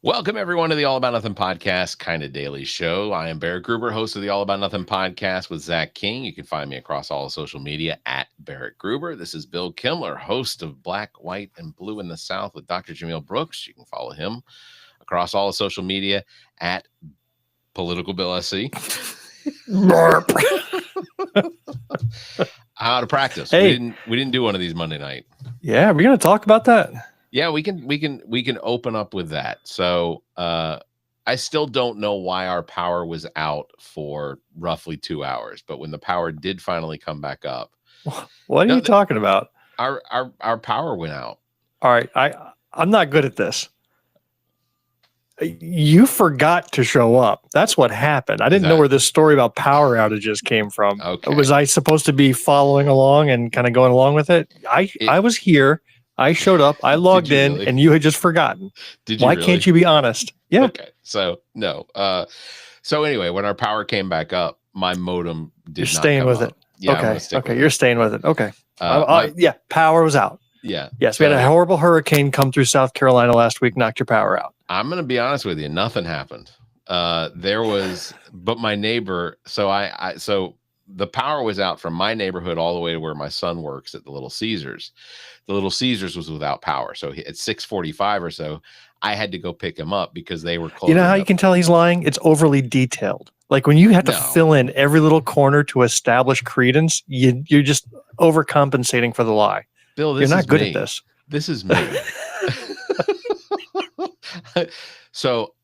Welcome, everyone, to the All About Nothing podcast, kind of daily show. I am Barrett Gruber, host of the All About Nothing podcast with Zach King. You can find me across all social media at Barrett Gruber. This is Bill Kimler, host of Black, White, and Blue in the South with Dr. Jamil Brooks. You can follow him across all the social media at Political Bill SC. Out of practice. Hey. We didn't do one of these Monday night. Yeah, we're going to talk about that. Yeah, we can open up with that. So I still don't know why our power was out for roughly 2 hours, but when the power did finally come back up, what are you talking about? Our power went out. All right, I'm not good at this. You forgot to show up. That's what happened. I didn't know where this story about power outages came from. Okay. Was I supposed to be following along and kind of going along with it? I was here. I showed up, I logged in, really? And you had just forgotten. Did you Why really? can't you be honest? Yeah. Okay. So no. So anyway, when our power came back up, my modem did You're not staying come with up. it. Yeah, Okay. You're staying with it. Okay. My- Yeah. Power was out. yeah. Yes. We had a horrible hurricane come through South Carolina last week, knocked your power out. I'm going to be honest with you. Nothing happened. But my neighbor, so the power was out from my neighborhood all the way to where my son works at the Little Caesars. The Little Caesars was without power. So at 6:45 or so, I had to go pick him up because they were closing. You know how you can tell he's lying? It's overly detailed. Like when you have to fill in every little corner to establish credence, you're just overcompensating for the lie. Bill, you're not good at this. This is me. So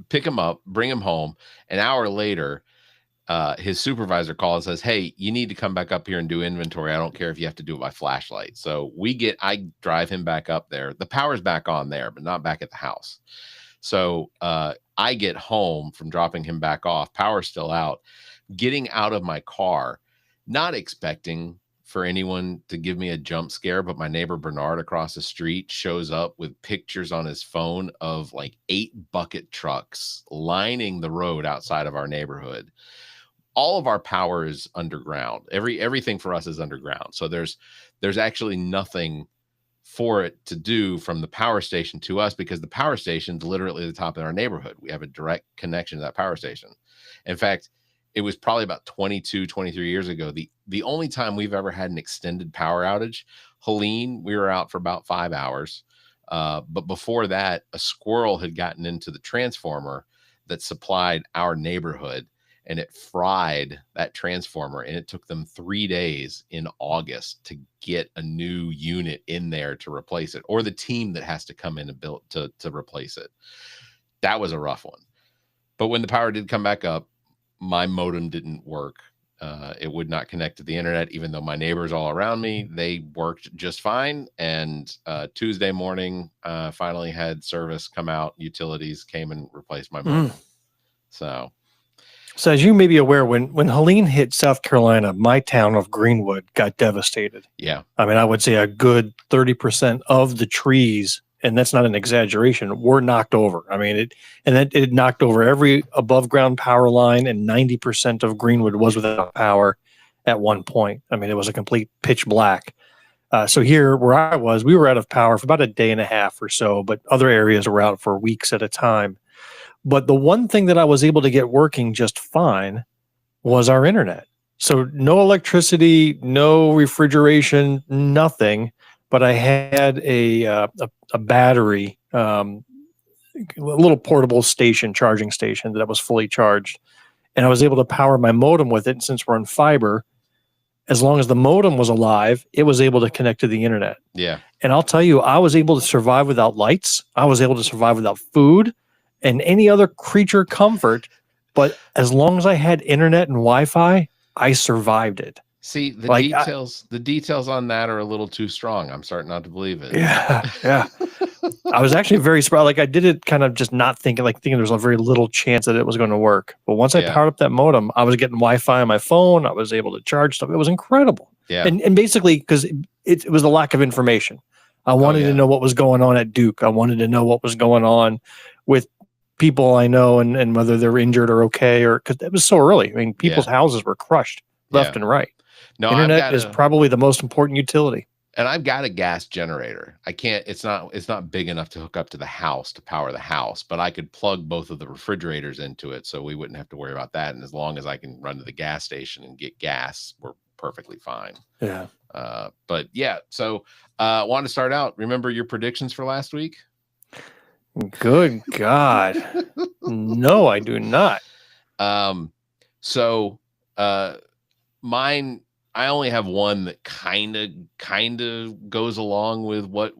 pick him up, bring him home. An hour later, his supervisor calls and says, "Hey, you need to come back up here and do inventory. I don't care if you have to do it by flashlight." So I drive him back up there. The power's back on there, but not back at the house. So I get home from dropping him back off. Power's still out. Getting out of my car, not expecting for anyone to give me a jump scare, but my neighbor Bernard across the street shows up with pictures on his phone of like 8 bucket trucks lining the road outside of our neighborhood. All of our power is underground. Everything for us is underground. So there's actually nothing for it to do from the power station to us because the power station's literally at the top of our neighborhood. We have a direct connection to that power station. In fact, it was probably about 23 years ago. The only time we've ever had an extended power outage, Helene, we were out for about 5 hours. But before that, a squirrel had gotten into the transformer that supplied our neighborhood, and it fried that transformer. And it took them 3 days in August to get a new unit in there to replace it, or the team that has to come in and build to replace it. That was a rough one. But when the power did come back up, my modem didn't work. It would not connect to the internet, even though my neighbors all around me, they worked just fine. And Tuesday morning, finally had service come out. Utilities came and replaced my modem. So as you may be aware, when Helene hit South Carolina, my town of Greenwood got devastated. Yeah. I mean, I would say a good 30% of the trees, and that's not an exaggeration, were knocked over. I mean, it knocked over every above ground power line, and 90% of Greenwood was without power at one point. I mean, it was a complete pitch black. So here where I was, we were out of power for about a day and a half or so, but other areas were out for weeks at a time. But the one thing that I was able to get working just fine was our internet. So no electricity, no refrigeration, nothing. But I had a battery, a little portable charging station that was fully charged. And I was able to power my modem with it. And since we're on fiber, as long as the modem was alive, it was able to connect to the internet. Yeah. And I'll tell you, I was able to survive without lights. I was able to survive without food and any other creature comfort. But as long as I had internet and Wi-Fi, I survived it. See, the details on that are a little too strong. I'm starting not to believe it. Yeah. I was actually very surprised. Like I did it kind of just not thinking there was a very little chance that it was going to work. But once I powered up that modem, I was getting Wi-Fi on my phone. I was able to charge stuff. It was incredible. Yeah. And basically, because it was the lack of information. I wanted to know what was going on at Duke. I wanted to know what was going on with people I know and whether they're injured or okay, or because it was so early. I mean, people's houses were crushed left and right. No, Internet is probably the most important utility. And I've got a gas generator. I can't, it's not big enough to hook up to the house to power the house, but I could plug both of the refrigerators into it so we wouldn't have to worry about that. And as long as I can run to the gas station and get gas, we're perfectly fine. Yeah. But yeah, so want to start out. Remember your predictions for last week? Good God. No, I do not. So mine, I only have one that kind of goes along with what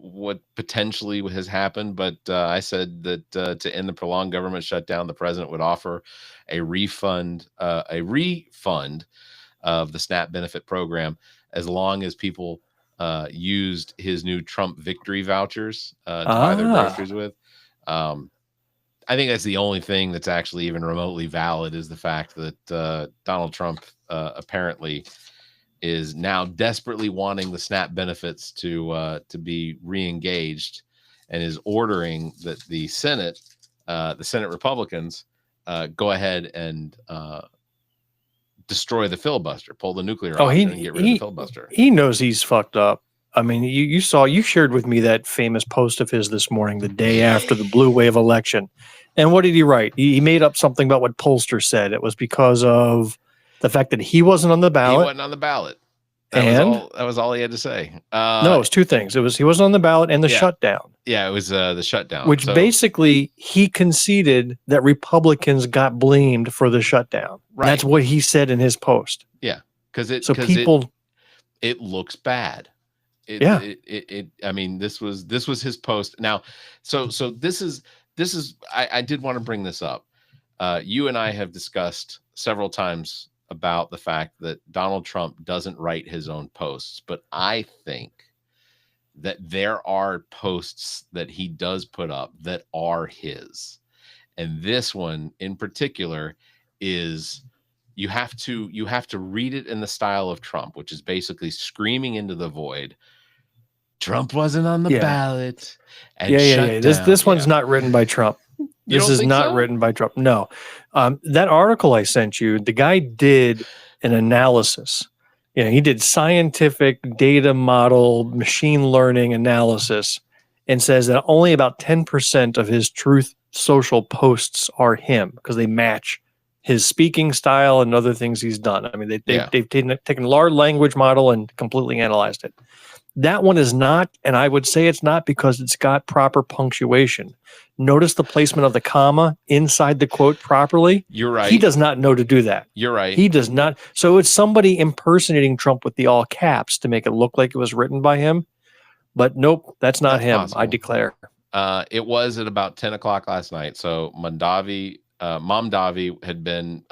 potentially has happened, but I said that to end the prolonged government shutdown, the president would offer a refund of the SNAP benefit program as long as people used his new Trump victory vouchers to buy their groceries with. I think that's the only thing that's actually even remotely valid, is the fact that Donald Trump apparently is now desperately wanting the SNAP benefits to be re-engaged, and is ordering that the Senate Republicans go ahead and destroy the filibuster, pull the nuclear option and get rid of the filibuster. He knows he's fucked up. I mean, you shared with me that famous post of his this morning, the day after the blue wave election. And what did he write? He made up something about what pollsters said. It was because of the fact that he wasn't on the ballot. He wasn't on the ballot. That was all he had to say. No, it was two things. It was he wasn't on the ballot and the shutdown. Yeah, it was the shutdown. Which basically he conceded that Republicans got blamed for the shutdown. Right. That's what he said in his post. Yeah, because it looks bad. I mean, this was his post. Now, so this is I did want to bring this up. You and I have discussed several times about the fact that Donald Trump doesn't write his own posts, but I think that there are posts that he does put up that are his. And this one in particular is, you have to read it in the style of Trump, which is basically screaming into the void. Trump wasn't on the ballot. And This one's not written by Trump. This is not written by Trump. No. That article I sent you, the guy did an analysis. He did scientific data model, machine learning analysis, and says that only about 10% of his Truth Social posts are him, because they match his speaking style and other things he's done. I mean, they've taken a large language model and completely analyzed it. That one is not, and I would say it's not because it's got proper punctuation. Notice the placement of the comma inside the quote properly. You're right. He does not know to do that. You're right. He does not. So it's somebody impersonating Trump with the all caps to make it look like it was written by him. But nope, that's not him. Possible. I declare. It was at about 10 o'clock last night. So Mamdani had been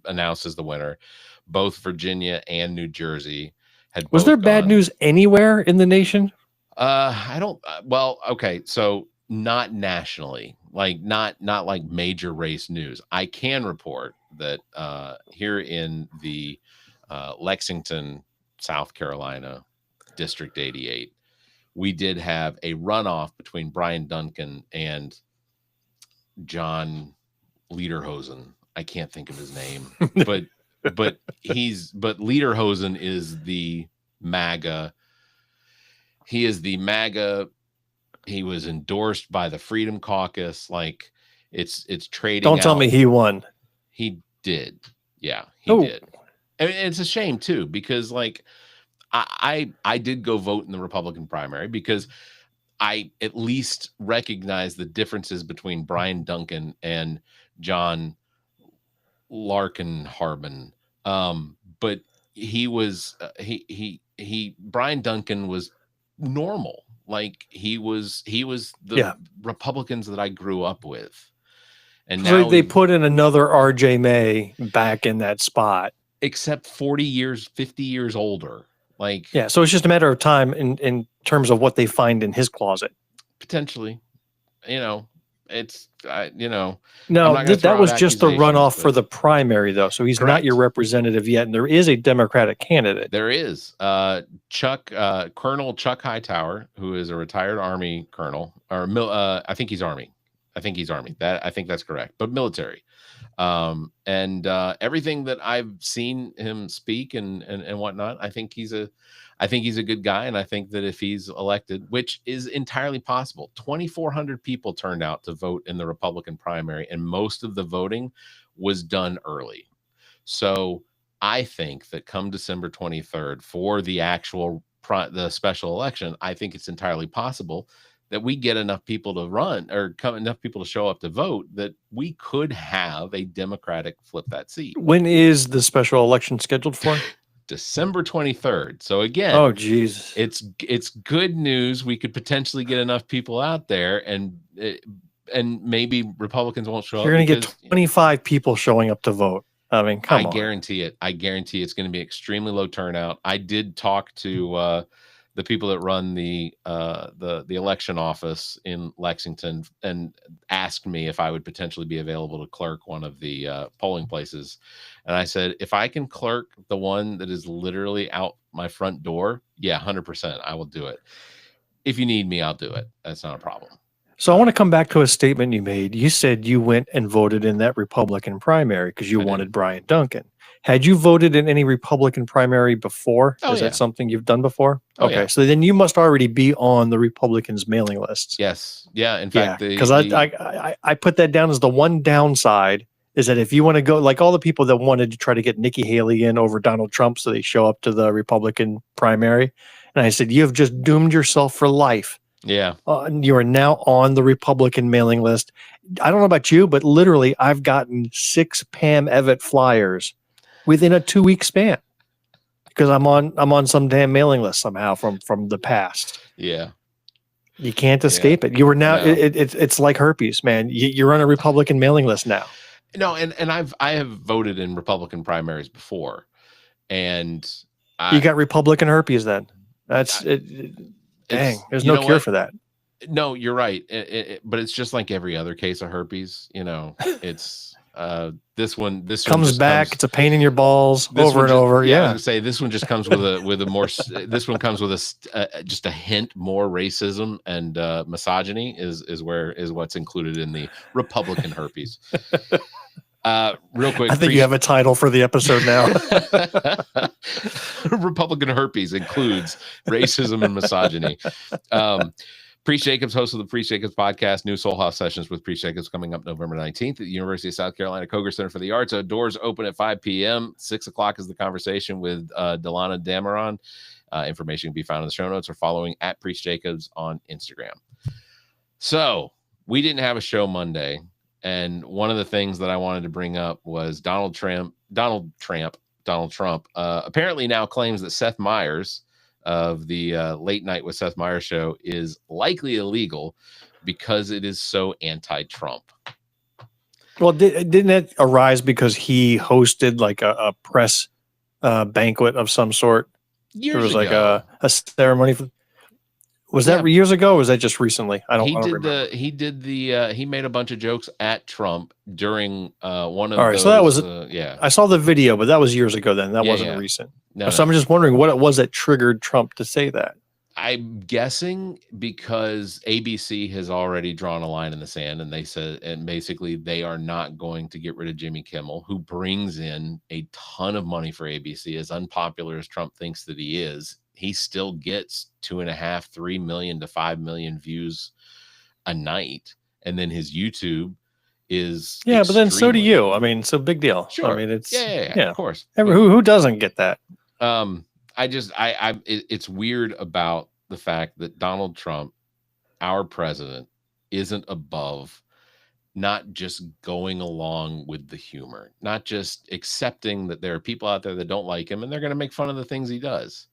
announced as the winner. Both Virginia and New Jersey was there bad news anywhere in the nation? Okay. So not nationally, like not like major race news. I can report that here in the Lexington, South Carolina, District 88, we did have a runoff between Brian Duncan and John Lederhosen. I can't think of his name, but Lederhosen is the MAGA. He is the MAGA. He was endorsed by the Freedom Caucus. Like it's trading. Don't tell me he won. He did. Yeah, he did. And it's a shame too, because like I did go vote in the Republican primary because I at least recognize the differences between Brian Duncan and John Larkin-Harbin. But he was Brian Duncan was normal. Like he was the Republicans that I grew up with. And now they put in another RJ May back in that spot. Except 40 years, 50 years older. Like, yeah, so it's just a matter of time in terms of what they find in his closet. Potentially, it's No, that was just the runoff for the primary, though. So he's not your representative yet, and there is a Democratic candidate. There is Colonel Chuck Hightower, who is a retired Army colonel, or I think he's Army. I think that's correct, but military. And everything that I've seen him speak and whatnot, I think he's a I think he's a good guy, and I think that if he's elected, which is entirely possible, 2,400 people turned out to vote in the Republican primary, and most of the voting was done early. So I think that come December 23rd for the actual the special election, I think it's entirely possible that we get enough people to run or enough people to show up to vote that we could have a Democratic flip that seat. When is the special election scheduled for? December 23rd. So again, oh geez, it's good news. We could potentially get enough people out there, and maybe Republicans won't show up. You're going to get 25 people showing up to vote. I mean, come on. I guarantee it. I guarantee it's going to be extremely low turnout. I did talk to the people that run the election office in Lexington and asked me if I would potentially be available to clerk one of the polling places. And I said, if I can clerk the one that is literally out my front door, yeah, 100%, I will do it. If you need me, I'll do it. That's not a problem. So I want to come back to a statement you made. You said you went and voted in that Republican primary because you wanted Brian Duncan. Had you voted in any Republican primary before? Is that something you've done before? Okay, so then you must already be on the Republicans' mailing lists. Yes. Yeah. In fact, because I put that down as the one downside is that if you want to go, like all the people that wanted to try to get Nikki Haley in over Donald Trump so they show up to the Republican primary, and I said, you have just doomed yourself for life. Yeah. You are now on the Republican mailing list. I don't know about you, but literally I've gotten 6 Pam Evett flyers within a 2-week span because I'm on some damn mailing list somehow from the past. Yeah. You can't escape it. You are now, it's like herpes, man. You're on a Republican mailing list now. No. And I have voted in Republican primaries before, and you got Republican herpes then. That's it. Dang, there's no cure for that. No, you're right. But it's just like every other case of herpes. It's this one comes back. It's a pain in your balls over and over. Yeah, I was gonna say this one just comes with a more. This one comes with just a hint more racism and misogyny is what's included in the Republican herpes. Real quick, I think you have a title for the episode now. Republican herpes includes racism and misogyny. Priest Jacobs, host of the Priest Jacobs podcast, new SoulHAUS Sessions with Priest Jacobs coming up November 19th at the University of South Carolina Koger Center for the Arts. Doors open at 5 p.m. 6 o'clock is the conversation with Delana Dameron. Information can be found in the show notes or following at Priest Jacobs on Instagram. So we didn't have a show Monday. And one of the things that I wanted to bring up was Donald Trump apparently now claims that Seth Meyers of the Late Night with Seth Meyers show is likely illegal because it is so anti-Trump. Well, didn't it arise because he hosted like a press banquet of some sort? Years there was ago. Like a ceremony for. Was that years ago or was that just recently? I don't remember. He made a bunch of jokes at Trump during one of All right, those. so that was yeah. I saw the video, but that was years ago then. That wasn't recent. No. I'm just wondering what it was that triggered Trump to say that. I'm guessing because ABC has already drawn a line in the sand and they said, and basically they are not going to get rid of Jimmy Kimmel, who brings in a ton of money for ABC. As unpopular as Trump thinks that he is, he still gets 2.5, 3 million to 5 million views a night. And then his YouTube is. Yeah, but then so do you. I mean, it's a big deal. Sure. I mean, it's. Yeah, of course. Who doesn't get that? It's weird about the fact that Donald Trump, our president, isn't above not just going along with the humor, not just accepting that there are people out there that don't like him and they're going to make fun of the things he does.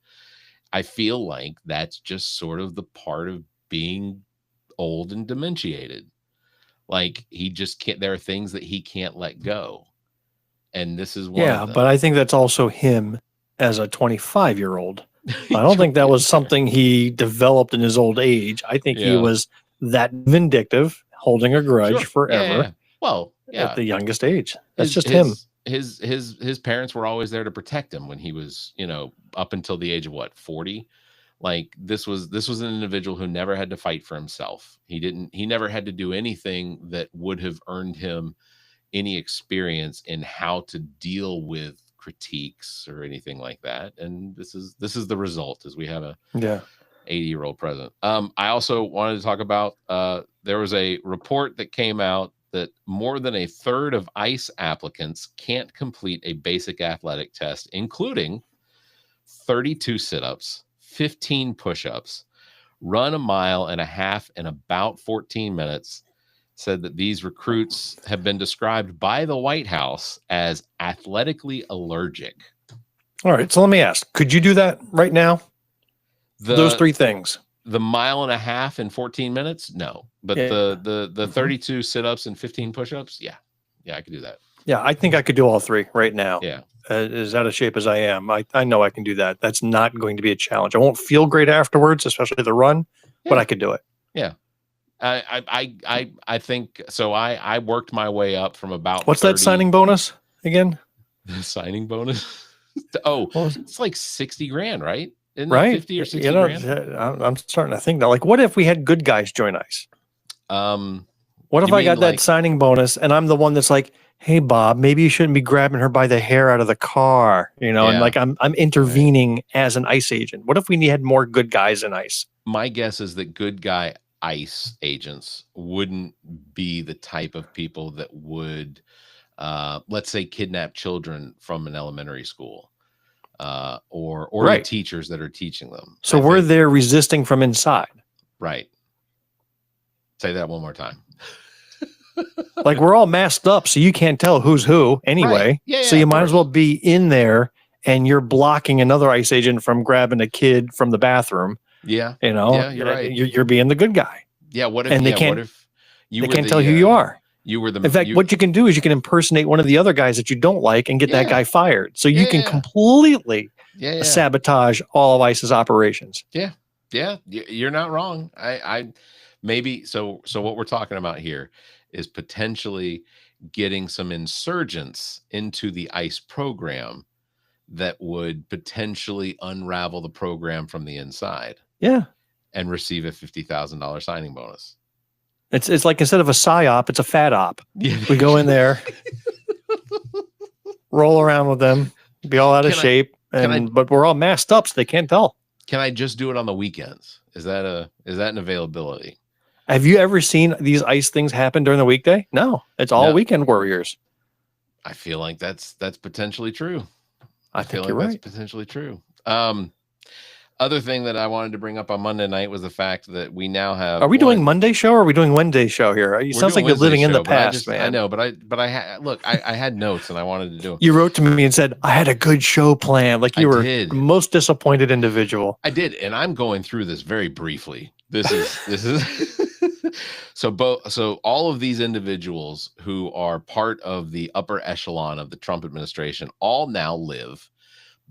I feel like that's just sort of the part of being old and dementiated. Like he just can't, there are things that he can't let go. And this is one of them. But I think that's also him as a 25-year-old. I don't think that was something he developed in his old age. I think he was that vindictive, holding a grudge forever. Yeah. Well, at the youngest age. That's just him. His parents were always there to protect him when he was, up until the age of 40. Like this was an individual who never had to fight for himself. He never had to do anything that would have earned him any experience in how to deal with critiques or anything like that. And this is the result, is we have a 80-year-old president. I also wanted to talk about, there was a report that came out that more than a third of ICE applicants can't complete a basic athletic test, including 32 sit-ups, 15 push-ups, run a mile and a half in about 14 minutes. Said that these recruits have been described by the White House as athletically allergic. All right, so let me ask, could you do that right now? Those three things. The mile and a half in 14 minutes? No. But the 32 sit-ups and 15 push-ups? Yeah. Yeah, I could do that. Yeah, I think I could do all three right now. Yeah. As out of shape as I am, I know I can do that. That's not going to be a challenge. I won't feel great afterwards, especially the run, but I could do it. Yeah. I think so. I worked my way up from about what's 30. That signing bonus again? The signing bonus? It's like 60 grand, right? Isn't right? 50 or 60 grand? I'm starting to think now, like, what if we had good guys join ICE? What if I got that signing bonus and I'm the one that's like, hey, Bob, maybe you shouldn't be grabbing her by the hair out of the car, and like I'm intervening as an ICE agent. What if we had more good guys in ICE? My guess is that good guy ICE agents wouldn't be the type of people that would, let's say, kidnap children from an elementary school, or the teachers that are teaching them. So we're there resisting from inside. Right. Say that one more time. Like, we're all masked up, so you can't tell who's who anyway. Right. Yeah, so you might as well be in there, and you're blocking another ICE agent from grabbing a kid from the bathroom. Yeah. Yeah, you're right. You're being the good guy. Yeah. What if? And they can't tell who you are. You were the. In fact, what you can do is you can impersonate one of the other guys that you don't like and get that guy fired. So you can completely sabotage all of ICE's operations. Yeah. Yeah. You're not wrong. I maybe so. What we're talking about here is potentially getting some insurgents into the ICE program that would potentially unravel the program from the inside. Yeah. And receive a $50,000 signing bonus. It's like, instead of a psyop, it's a fat op. Yeah. We go in there, roll around with them, be all out of shape, but we're all masked up, so they can't tell. Can I just do it on the weekends? Is that an availability? Have you ever seen these ICE things happen during the weekday? No, it's all weekend warriors. I feel like that's potentially true. I feel like that's potentially true. Other thing that I wanted to bring up on Monday night was the fact that we now have. Are we doing Monday show or are we doing Wednesday show here? It sounds like you're living in the past, man. I know, but I had notes and I wanted to do it. You wrote to me and said, I had a good show plan. Like you were the most disappointed individual. I did. And I'm going through this very briefly. This is so all of these individuals who are part of the upper echelon of the Trump administration all now live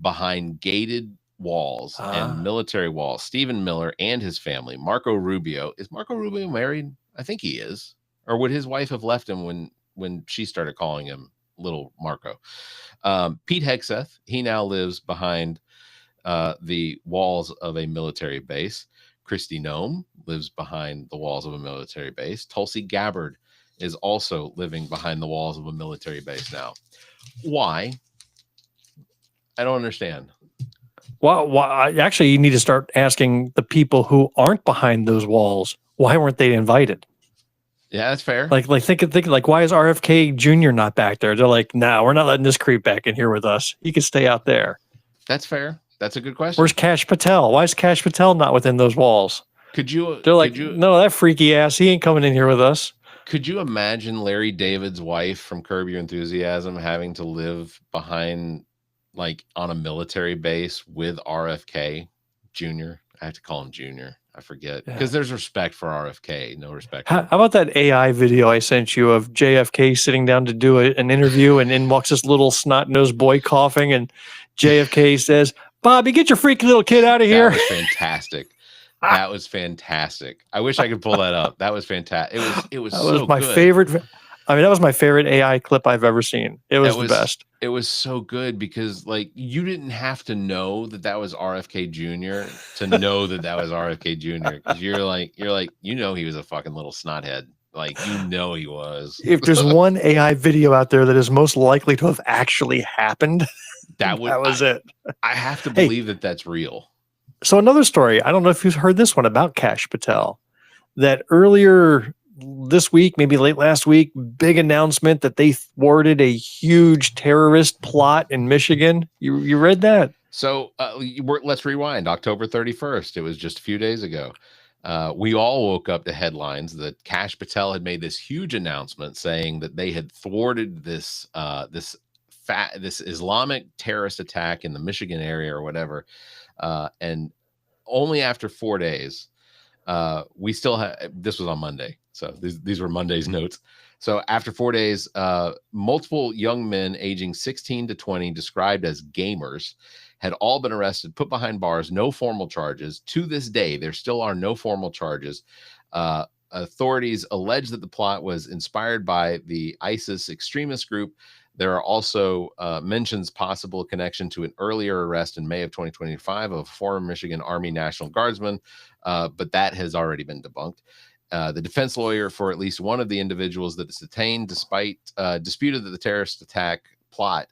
behind gated walls and military walls. Stephen Miller and his family. Marco Rubio. Is Marco Rubio married? I think he is. Or would his wife have left him when she started calling him little Marco? Pete Hegseth, he now lives behind the walls of a military base. Kristi Noem lives behind the walls of a military base. Tulsi Gabbard is also living behind the walls of a military base now. Why? I don't understand. Well, actually, you need to start asking the people who aren't behind those walls, why weren't they invited? Yeah, that's fair. Like think like, why is RFK Jr. not back there? They're like, no, we're not letting this creep back in here with us. He can stay out there. That's fair. That's a good question. Where's Kash Patel? Why is Kash Patel not within those walls? They're like, no, that freaky ass, he ain't coming in here with us. Could you imagine Larry David's wife from Curb Your Enthusiasm having to live behind, like, on a military base with RFK Jr.? I have to call him Jr. I forget because there's respect for RFK, no respect. How about that AI video I sent you of JFK sitting down to do an interview, and in walks this little snot-nosed boy coughing, and JFK says, "Bobby, get your freaky little kid out of here." That was fantastic. That was fantastic. I wish I could pull that up. That was fantastic. It was so my good. Favorite. I mean, that was my favorite AI clip I've ever seen. It was the best. It was so good because, like, you didn't have to know that was RFK Jr. to know that was RFK Jr. Because you're like, he was a fucking little snothead. Like, he was. If there's one AI video out there that is most likely to have actually happened, that was it. I have to believe that that's real. So another story, I don't know if you've heard this one about Kash Patel, that earlier this week, maybe late last week, big announcement that they thwarted a huge terrorist plot in Michigan. You read that? So let's rewind. October 31st. It was just a few days ago. We all woke up to headlines that Kash Patel had made this huge announcement saying that they had thwarted this Islamic terrorist attack in the Michigan area or whatever. And only after 4 days, we still have, this was on Monday. So these were Monday's notes. So after 4 days, multiple young men aging 16 to 20, described as gamers, had all been arrested, put behind bars, no formal charges. To this day, there still are no formal charges. Authorities allege that the plot was inspired by the ISIS extremist group. There are also mentions possible connection to an earlier arrest in May of 2025 of a former Michigan Army National Guardsman, but that has already been debunked. The defense lawyer for at least one of the individuals that is detained, despite disputed that the terrorist attack plot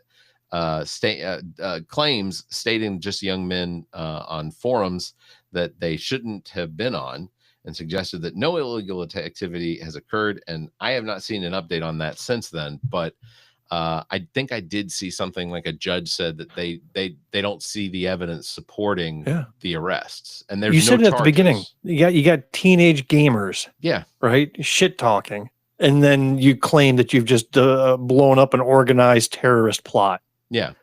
claims, stating just young men on forums that they shouldn't have been on, and suggested that no illegal activity has occurred. And I have not seen an update on that since then, but I think I did see something like a judge said that they don't see the evidence supporting the arrests. And there's you said no it at the beginning. You got teenage gamers. Yeah. Right. Shit talking. And then you claim that you've just blown up an organized terrorist plot. Yeah.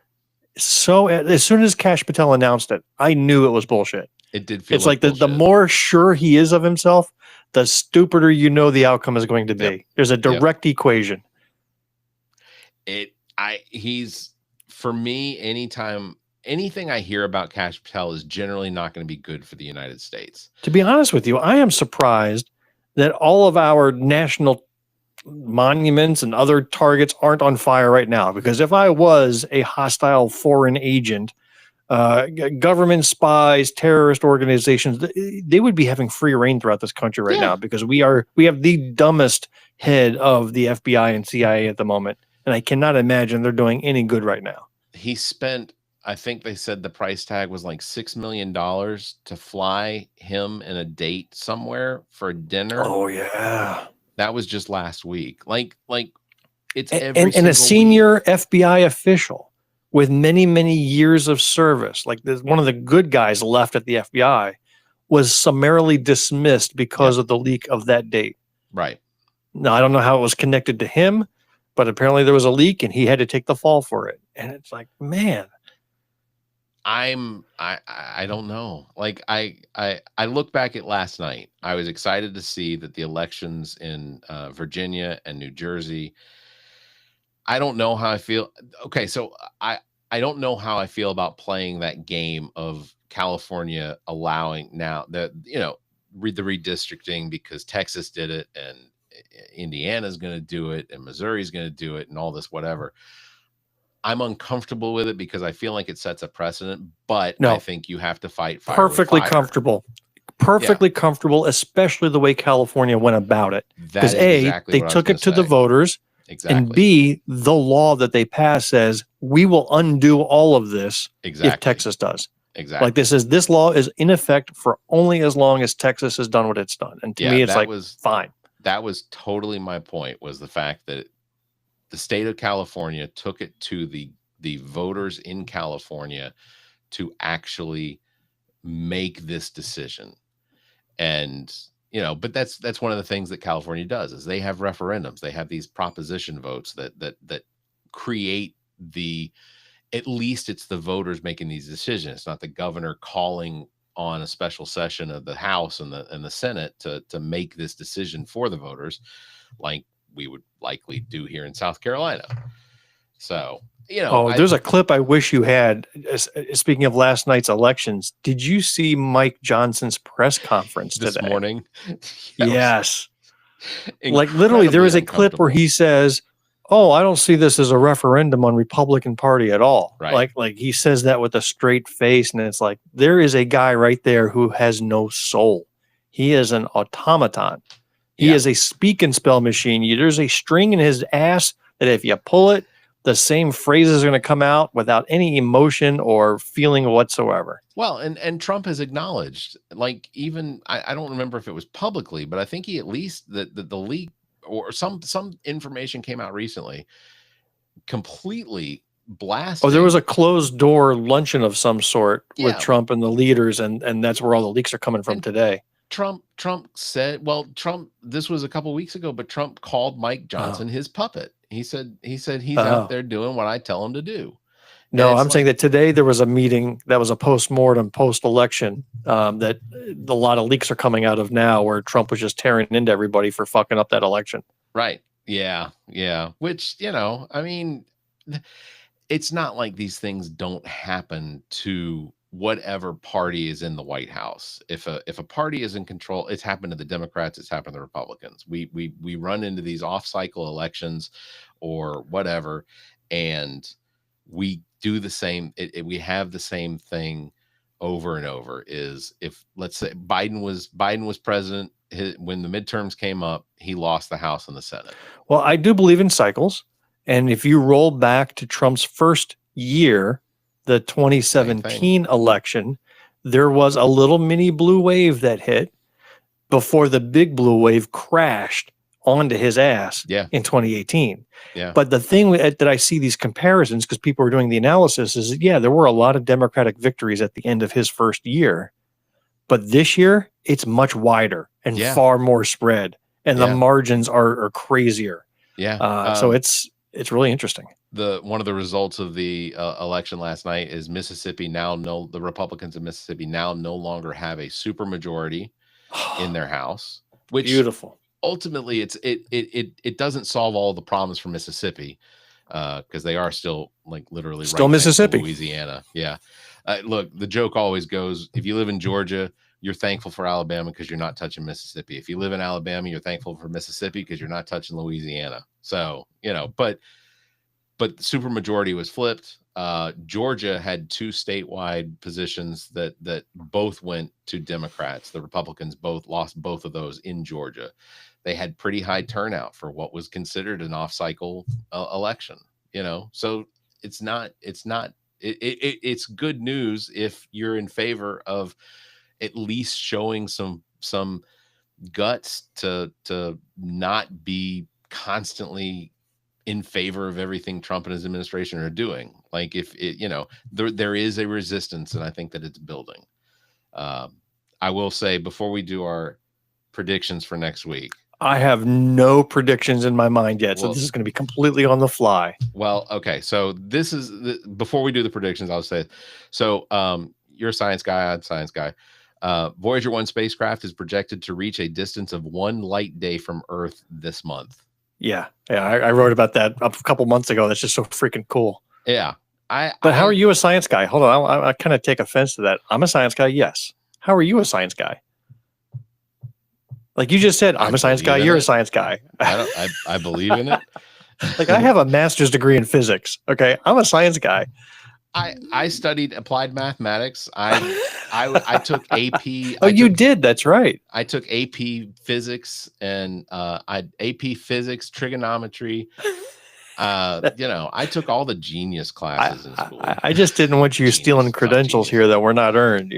So as soon as Kash Patel announced it, I knew it was bullshit. It did feel it's like the more sure he is of himself, the stupider you know the outcome is going to be. Yep. There's a direct equation. He's, for me, anything I hear about Kash Patel is generally not going to be good for the United States. To be honest with you, I am surprised that all of our national monuments and other targets aren't on fire right now, because if I was a hostile foreign agent, government spies, terrorist organizations, they would be having free reign throughout this country right now, because we have the dumbest head of the FBI and CIA at the moment. And I cannot imagine they're doing any good right now. He spent, I think they said the price tag was like $6 million to fly him and a date somewhere for dinner. Oh yeah. That was just last week. Like it's and a senior FBI official with many, many years of service, like one of the good guys left at the FBI, was summarily dismissed because of the leak of that date. Right. Now, I don't know how it was connected to him, but apparently there was a leak and he had to take the fall for it. And it's like, man, I don't know. Like I look back at last night. I was excited to see that the elections in Virginia and New Jersey. I don't know how I feel. Okay, so I don't know how I feel about playing that game of California allowing now that, read the redistricting, because Texas did it and Indiana's going to do it and Missouri's going to do it and all this whatever. I'm uncomfortable with it because I feel like it sets a precedent, but I think you have to fight fire perfectly with fire. Perfectly comfortable, especially the way California went about it. Because exactly they took it to the voters, and B, the law that they pass says we will undo all of this if Texas does. Exactly. Like this law is in effect for only as long as Texas has done what it's done. And to me, it's like, fine. That was totally my point, was the fact that the state of California took it to the voters in California to actually make this decision. And, but that's one of the things that California does, is they have referendums. They have these proposition votes that create at least it's the voters making these decisions. It's not the governor calling on a special session of the House and the Senate to make this decision for the voters, like we would likely do here in South Carolina. So, there's a clip I wish you had. Speaking of last night's elections, did you see Mike Johnson's press conference this today? Morning? Yes. Like literally there is a clip where he says, "Oh, I don't see this as a referendum on Republican Party at all." Right. Like he says that with a straight face, and it's like, there is a guy right there who has no soul. He is an automaton. He is a speak and spell machine. There's a string in his ass that if you pull it, the same phrases are going to come out without any emotion or feeling whatsoever. Well, and Trump has acknowledged, like, even I don't remember if it was publicly, but I think he at least the leak or some information came out recently, completely blasting. Oh, there was a closed door luncheon of some sort with Trump and the leaders, and that's where all the leaks are coming from today. Trump said, well, this was a couple weeks ago, but Trump called Mike Johnson his puppet. He said he's out there doing what I tell him to do. No, I'm saying that today there was a meeting that was a post-mortem post-election that a lot of leaks are coming out of now, where Trump was just tearing into everybody for fucking up that election. Right. Yeah. Which, I mean, it's not like these things don't happen to whatever party is in the White House. If a party is in control, it's happened to the Democrats, it's happened to the Republicans. We run into these off-cycle elections or whatever, and we do the same. We have the same thing over and over. Is if, let's say, Biden was president, when the midterms came up, he lost the House and the Senate. Well, I do believe in cycles, and if you roll back to Trump's first year, the 2017 election, there was a little mini blue wave that hit before the big blue wave crashed onto his ass in 2018. Yeah. But the thing that I see these comparisons, because people are doing the analysis, is there were a lot of Democratic victories at the end of his first year. But this year, it's much wider and far more spread, and the margins are crazier. Yeah. So it's really interesting. One of the results of the election last night is the Republicans in Mississippi now no longer have a supermajority in their House, which beautiful. Ultimately it doesn't solve all the problems for Mississippi, because they are still, like, literally still right Mississippi, Louisiana. Yeah. Look, the joke always goes, if you live in Georgia, you're thankful for Alabama because you're not touching Mississippi. If you live in Alabama, you're thankful for Mississippi because you're not touching Louisiana. So, but the supermajority was flipped. Georgia had two statewide positions that both went to Democrats. The Republicans both lost both of those in Georgia. They had pretty high turnout for what was considered an off-cycle election. So it's good news if you're in favor of at least showing some guts to not be constantly in favor of everything Trump and his administration are doing. Like, if there is a resistance, and I think that it's building. I will say, before we do our predictions for next week, I have no predictions in my mind yet, so this is going to be completely on the fly. Well, okay, so this is before we do the predictions, I'll say, so you're a science guy, I'm a science guy. Voyager 1 spacecraft is projected to reach a distance of 1 light day from Earth this month. Yeah, I wrote about that a couple months ago. That's just so freaking cool. Yeah. But how are you a science guy? Hold on, I kind of take offense to that. I'm a science guy, yes. How are you a science guy? Like you just said, I'm a science guy, you're a science guy. I believe in it. Like, I have a master's degree in physics. Okay, I'm a science guy. I studied applied mathematics. I took AP. You did. That's right. I took AP physics and AP physics, trigonometry. I took all the genius classes in school. I just didn't want you stealing credentials here that were not earned.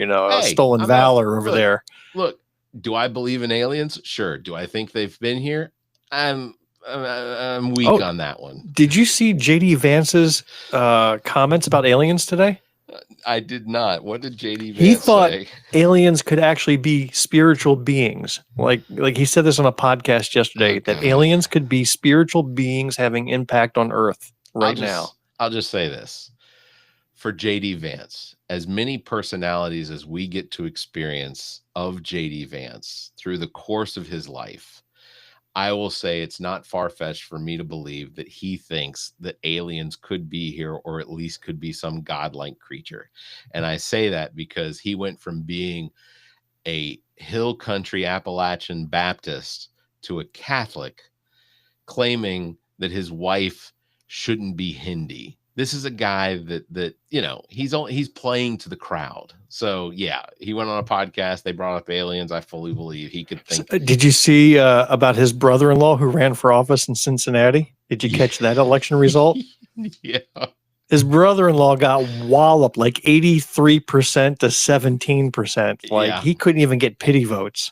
Stolen valor over there. Look, do I believe in aliens? Sure. Do I think they've been here? I'm weak on that one. Did you see JD Vance's comments about aliens today? I did not. What did JD Vance He thought say? Aliens could actually be spiritual beings. Like he said this on a podcast yesterday, that aliens could be spiritual beings having impact on Earth now. I'll just say this. For JD Vance, as many personalities as we get to experience of JD Vance through the course of his life, I will say it's not far-fetched for me to believe that he thinks that aliens could be here, or at least could be some godlike creature. And I say that because he went from being a hill country Appalachian Baptist to a Catholic, claiming that his wife shouldn't be Hindi. This is a guy that he's playing to the crowd. So yeah, he went on a podcast. They brought up aliens. I fully believe he could think. Did you see about his brother-in-law who ran for office in Cincinnati? Did you catch that election result? Yeah. His brother-in-law got walloped like 83% to 17%. Like he couldn't even get pity votes.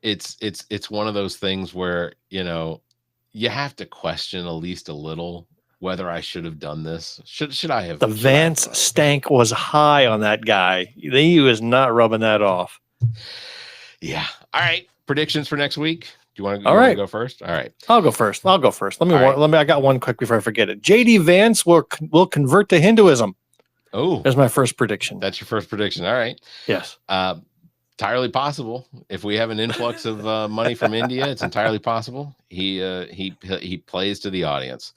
It's one of those things where, you have to question at least a little whether I should have done this. Should I have? The Vance stank was high on that guy. He was not rubbing that off. Yeah. All right. Predictions for next week. Do you want to go first? All right. I'll go first. Let me. I got one quick before I forget it. JD Vance will convert to Hinduism. Oh, that's my first prediction. That's your first prediction. All right. Yes. Entirely possible. If we have an influx of money from India, it's entirely possible. He plays to the audience.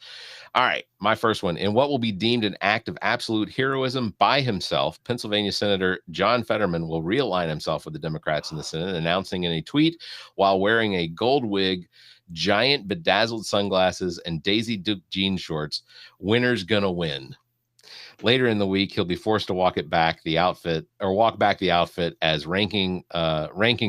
All right, my first one. In what will be deemed an act of absolute heroism by himself, Pennsylvania Senator John Fetterman will realign himself with the Democrats in the Senate, announcing in a tweet while wearing a gold wig, giant bedazzled sunglasses, and Daisy Duke jean shorts, "Winner's gonna win." Later in the week, he'll be forced to walk back the outfit as ranking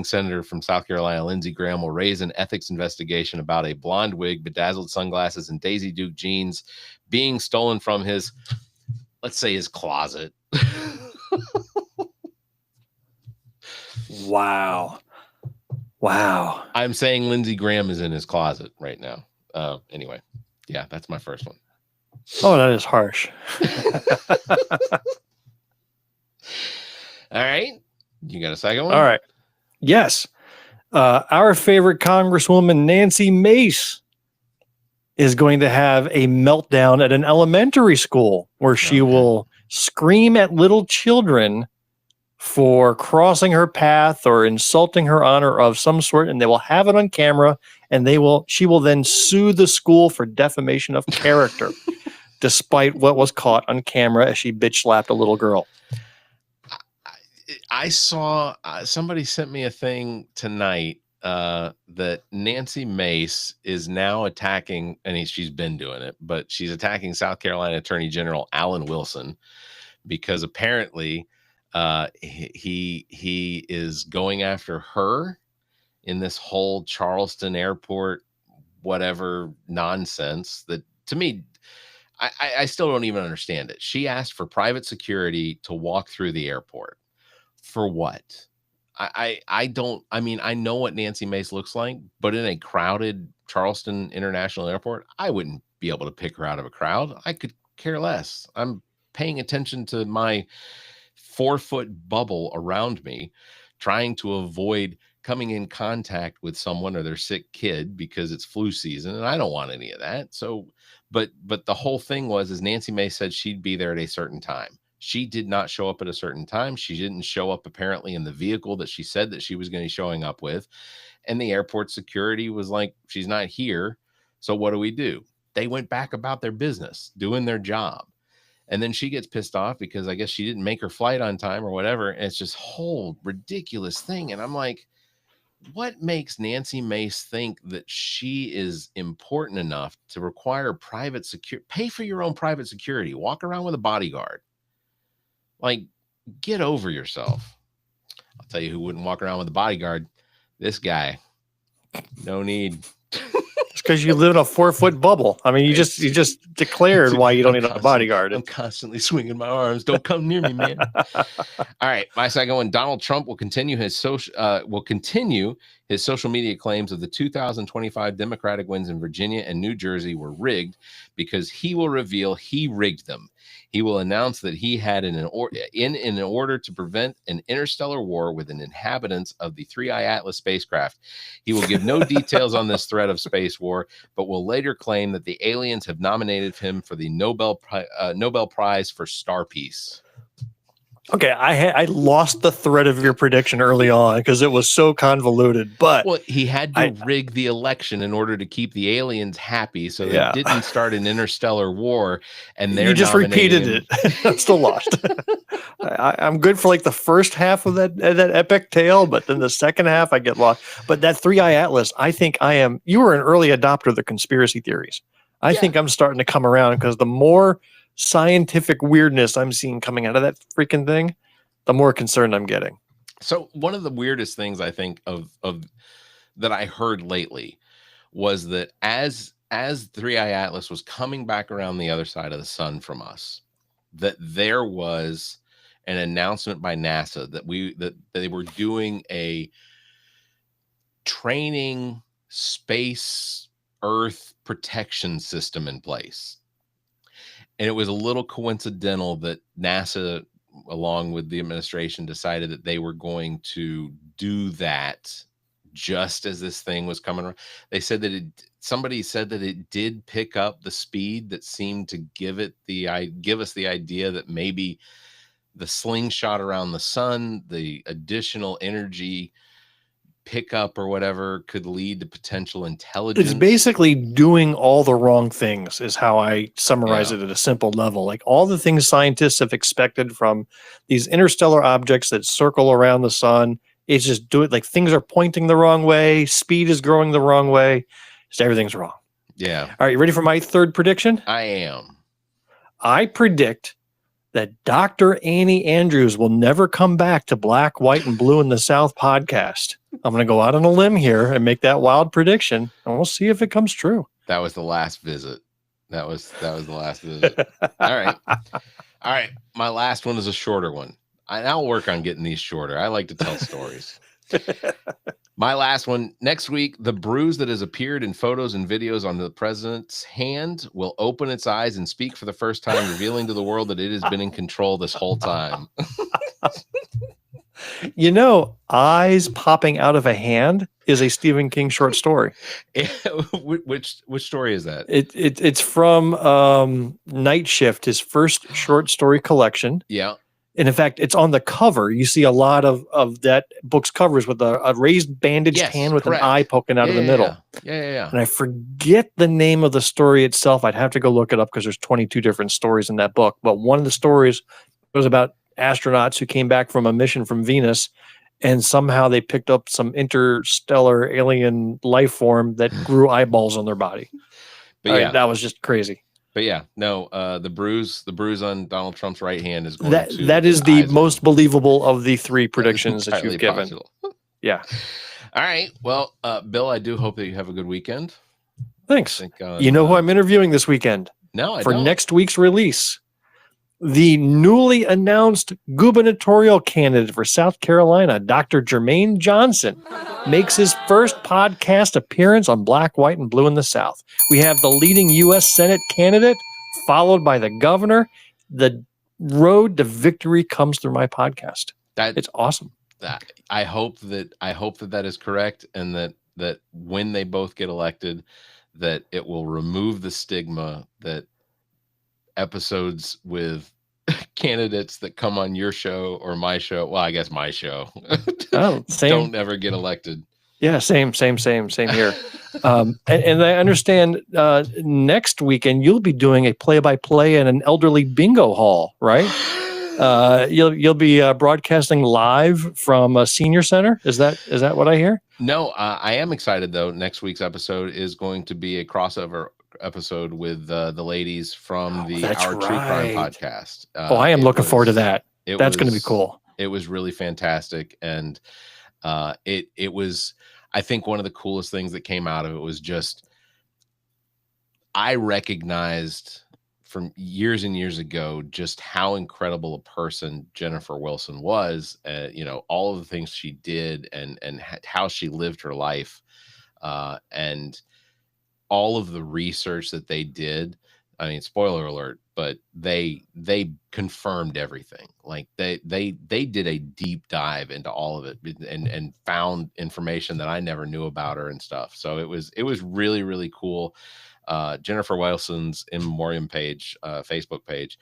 senator from South Carolina, Lindsey Graham, will raise an ethics investigation about a blonde wig, bedazzled sunglasses, and Daisy Duke jeans being stolen from his, let's say, his closet. Wow. I'm saying Lindsey Graham is in his closet right now. Anyway, yeah, that's my first one. Oh, that is harsh. All right. You got a second one? All right. Yes. Our favorite Congresswoman, Nancy Mace, is going to have a meltdown at an elementary school where she will scream at little children for crossing her path or insulting her honor of some sort, and they will have it on camera, and she will then sue the school for defamation of character. Despite what was caught on camera as she bitch slapped a little girl. I saw somebody sent me a thing tonight that Nancy Mace is now attacking, and she's been doing it, but she's attacking South Carolina Attorney General Alan Wilson because apparently he is going after her in this whole Charleston airport whatever nonsense that, to me, I still don't even understand it. She asked for private security to walk through the airport. For what? I know what Nancy Mace looks like, but in a crowded Charleston International Airport, I wouldn't be able to pick her out of a crowd. I could care less. I'm paying attention to my 4-foot bubble around me, trying to avoid coming in contact with someone or their sick kid because it's flu season, and I don't want any of that. So But the whole thing is Nancy Mace said she'd be there at a certain time. She did not show up at a certain time. She didn't show up apparently in the vehicle that she said that she was going to be showing up with. And the airport security was like, she's not here. So what do? They went back about their business, doing their job. And then she gets pissed off because I guess she didn't make her flight on time or whatever. And it's just whole ridiculous thing. And I'm like, what makes Nancy Mace think that she is important enough to require private security? Pay for your own private security. Walk around with a bodyguard. Like, get over yourself. I'll tell you who wouldn't walk around with a bodyguard. This guy. No need. It's because you live in a 4-foot bubble. I mean, you just declared why you don't need a bodyguard. I'm constantly swinging my arms. Don't come near me, man. All right, my second one. Donald Trump will continue his social media claims of the 2025 Democratic wins in Virginia and New Jersey were rigged because he will reveal he rigged them. He will announce that he had in order to prevent an interstellar war with an inhabitants of the 3I Atlas spacecraft. He will give no details on this threat of space war, but will later claim that the aliens have nominated him for the Nobel Prize for Star Peace. Okay, I lost the thread of your prediction early on because it was so convoluted. But he had to rig the election in order to keep the aliens happy, so they didn't start an interstellar war. And you just repeated it. I'm still lost. I'm good for like the first half of that epic tale, but then the second half I get lost. But that 3I Atlas, I think I am. You were an early adopter of the conspiracy theories. I think I'm starting to come around because the more scientific weirdness I'm seeing coming out of that freaking thing, the more concerned I'm getting. So one of the weirdest things I think of that I heard lately was that as 3i Atlas was coming back around the other side of the sun from us, that there was an announcement by NASA that they were doing a training space Earth protection system in place. And it was a little coincidental that NASA, along with the administration, decided that they were going to do that just as this thing was coming around. They said that somebody said that it did pick up the speed that seemed to give us the idea that maybe the slingshot around the sun, the additional energy pickup or whatever, could lead to potential intelligence. It's basically doing all the wrong things is how I summarize it at a simple level. Like all the things scientists have expected from these interstellar objects that circle around the sun, it's just do it. Like things are pointing the wrong way. Speed is growing the wrong way. Just everything's wrong. Yeah. All right. You ready for my third prediction? I am. I predict that Dr. Annie Andrews will never come back to Black, White, and Blue in the South podcast. I'm going to go out on a limb here and make that wild prediction, and we'll see if it comes true. That was the last visit. That was the last visit. All right. My last one is a shorter one. I'll work on getting these shorter. I like to tell stories. My last one, next week, the bruise that has appeared in photos and videos on the president's hand will open its eyes and speak for the first time, revealing to the world that it has been in control this whole time. You know, eyes popping out of a hand is a Stephen King short story. Which story is that? It's from Night Shift, his first short story collection. Yeah. And in fact, it's on the cover. You see a lot of that book's covers with a raised bandaged hand with an eye poking out of the middle. Yeah. And I forget the name of the story itself. I'd have to go look it up because there's 22 different stories in that book. But one of the stories was about astronauts who came back from a mission from Venus, and somehow they picked up some interstellar alien life form that grew eyeballs on their body. But that was just crazy. But yeah, no, the bruise on Donald Trump's right hand is going that is the most believable of the three predictions that you've given. Possible. Yeah. All right. Well, Bill, I do hope that you have a good weekend. Thanks. You know who I'm interviewing this weekend? No, I for don't. Next week's release. The newly announced gubernatorial candidate for South Carolina, Dr. Jermaine Johnson, makes his first podcast appearance on Black, White, and Blue in the South. We have the leading U.S. Senate candidate, followed by the governor. The road to victory comes through my podcast. It's awesome. I hope that is correct, and that when they both get elected, that it will remove the stigma that episodes with candidates that come on your show or my show, well, I guess my show, don't ever get elected. Yeah, same here. And I understand next weekend you'll be doing a play-by-play in an elderly bingo hall, right? You'll be broadcasting live from a senior center. Is that what I hear? No, I am excited though. Next week's episode is going to be a crossover episode with the ladies from our True Crime podcast. I am looking forward to that. That's going to be cool. It was really fantastic, and it was, I think, one of the coolest things that came out of it was just, I recognized from years and years ago just how incredible a person Jennifer Wilson was. All of the things she did and how she lived her life, and all of the research that they did. I mean, spoiler alert, but they confirmed everything. Like they did a deep dive into all of it and found information that I never knew about her and stuff. So it was really, really cool. Jennifer Wilson's in memoriam page, Facebook page.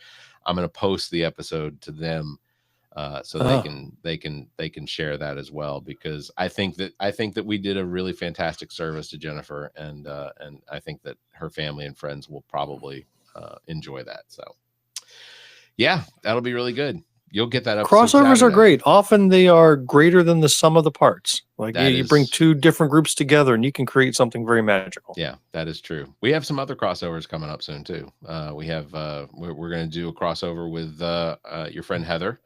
I'm going to post the episode to them, so they can share that as well, because I think that we did a really fantastic service to Jennifer, and I think that her family and friends will probably enjoy that. So yeah, that'll be really good. you'll get that episode. Crossovers Saturday. are great. Often they are greater than the sum of the parts. Like you bring two different groups together and you can create something very magical. Yeah, that is true. We have some other crossovers coming up soon too. We have we're going to do a crossover with your friend Heather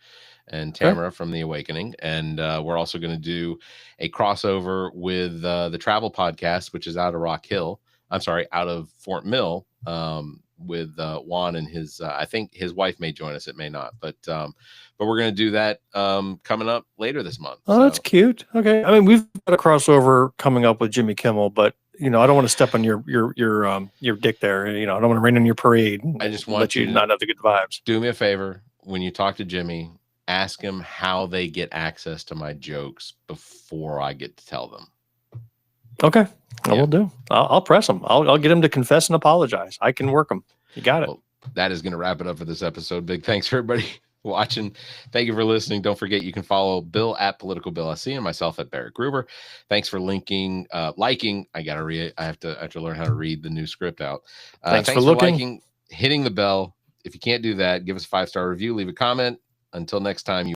and Tamara from The Awakening, and we're also going to do a crossover with the Travel Podcast, which is out of Rock Hill. I'm sorry, out of Fort Mill, with Juan and his. I think his wife may join us. It may not, but we're going to do that coming up later this month. Oh, that's cute. Okay, I mean we've got a crossover coming up with Jimmy Kimmel, but I don't want to step on your dick there. I don't want to rain on your parade. I just want you to not have the good vibes. Do me a favor when you talk to Jimmy. Ask him how they get access to my jokes before I get to tell them. Okay, I will do. I'll press him. I'll get him to confess and apologize. I can work him. You got it. Well, that is going to wrap it up for this episode. Big thanks for everybody watching. Thank you for listening. Don't forget you can follow Bill at Political Bill SC and myself at Barrett Gruber. Thanks for liking. I have to learn how to read the new script out. Thanks for looking. Liking, hitting the bell. If you can't do that, give us a 5-star review. Leave a comment. Until next time.